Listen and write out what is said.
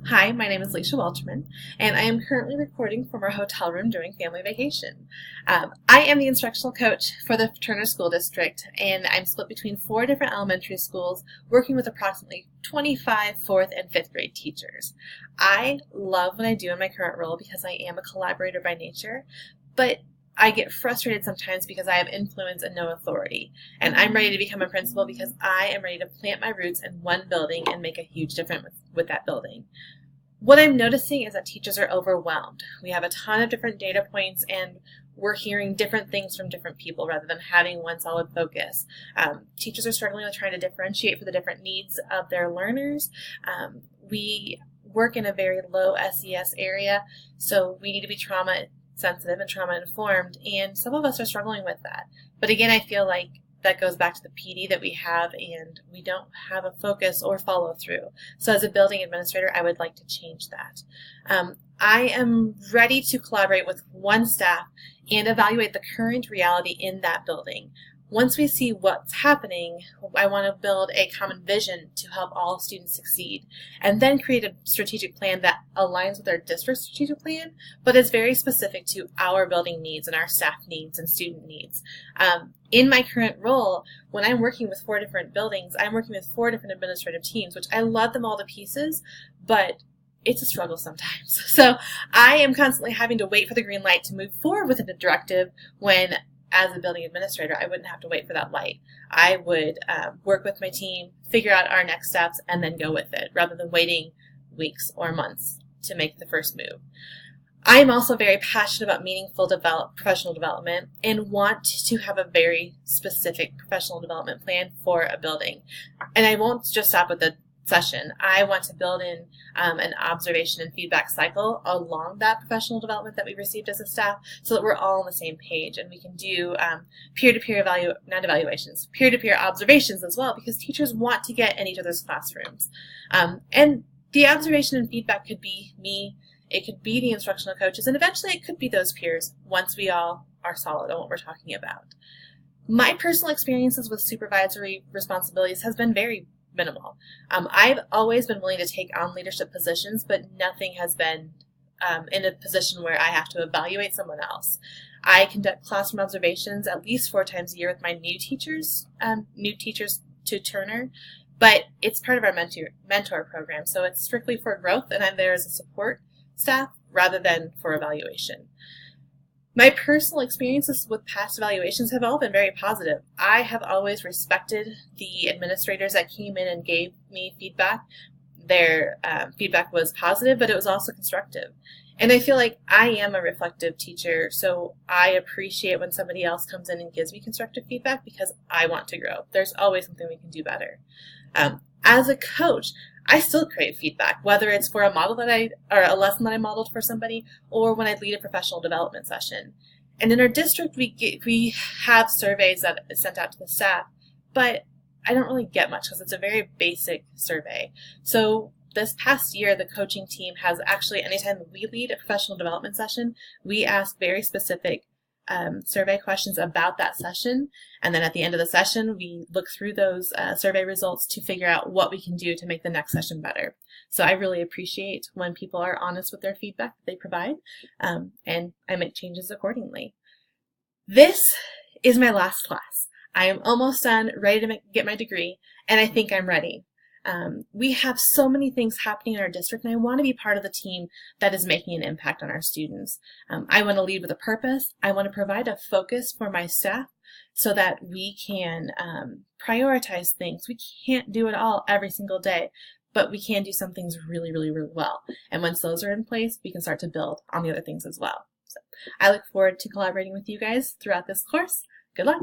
Hi, my name is Leisha Welterman, and I am currently recording from our hotel room during family vacation. I am the instructional coach for the Turner School District, and I'm split between 4 different elementary schools, working with approximately 25 4th and 5th grade teachers. I love what I do in my current role because I am a collaborator by nature, but I get frustrated sometimes because I have influence and no authority. And I'm ready to become a principal because I am ready to plant my roots in one building and make a huge difference with that building. What I'm noticing is that teachers are overwhelmed. We have a ton of different data points and we're hearing different things from different people rather than having one solid focus. Teachers are struggling with trying to differentiate for the different needs of their learners. We work in a very low SES area, so we need to be trauma sensitive and trauma informed, and some of us are struggling with that. But again, I feel like that goes back to the PD that we have, and we don't have a focus or follow through. So as a building administrator, I would like to change that. I am ready to collaborate with one staff and evaluate the current reality in that building. Once we see what's happening, I want to build a common vision to help all students succeed, and then create a strategic plan that aligns with our district strategic plan, but is very specific to our building needs and our staff needs and student needs. In my current role, when I'm working with 4 different buildings, I'm working with 4 different administrative teams, which I love them all to pieces, but it's a struggle sometimes. So I am constantly having to wait for the green light to move forward with a directive when, as a building administrator, I wouldn't have to wait for that light. I would work with my team, figure out our next steps, and then go with it, rather than waiting weeks or months to make the first move. I'm also very passionate about meaningful professional development and want to have a very specific professional development plan for a building. And I won't just stop with the session. I want to build in an observation and feedback cycle along that professional development that we received as a staff, so that we're all on the same page and we can do peer-to-peer peer-to-peer observations as well, because teachers want to get in each other's classrooms. And the observation and feedback could be me, it could be the instructional coaches, and eventually it could be those peers once we all are solid on what we're talking about. My personal experiences with supervisory responsibilities has been very minimal. I've always been willing to take on leadership positions, but nothing has been in a position where I have to evaluate someone else. I conduct classroom observations at least 4 times a year with my new teachers to Turner, but it's part of our mentor program, so it's strictly for growth, and I'm there as a support staff rather than for evaluation. My personal experiences with past evaluations have all been very positive. I have always respected the administrators that came in and gave me feedback. Their feedback was positive, but it was also constructive. And I feel like I am a reflective teacher, so I appreciate when somebody else comes in and gives me constructive feedback because I want to grow. There's always something we can do better. As a coach, I still crave feedback, whether it's for a lesson that I modeled for somebody, or when I lead a professional development session. And in our district, we have surveys that are sent out to the staff, but I don't really get much because it's a very basic survey. So this past year, the coaching team has actually, anytime we lead a professional development session, we ask very specific survey questions about that session, and then at the end of the session we look through those survey results to figure out what we can do to make the next session better. So I really appreciate when people are honest with their feedback that they provide, and I make changes accordingly. This is my last class. I am almost done, ready to get my degree, and I think I'm ready. We have so many things happening in our district, and I want to be part of the team that is making an impact on our students. I want to lead with a purpose. I want to provide a focus for my staff so that we can prioritize things. We can't do it all every single day, but we can do some things really, really, really well. And once those are in place, we can start to build on the other things as well. So I look forward to collaborating with you guys throughout this course. Good luck.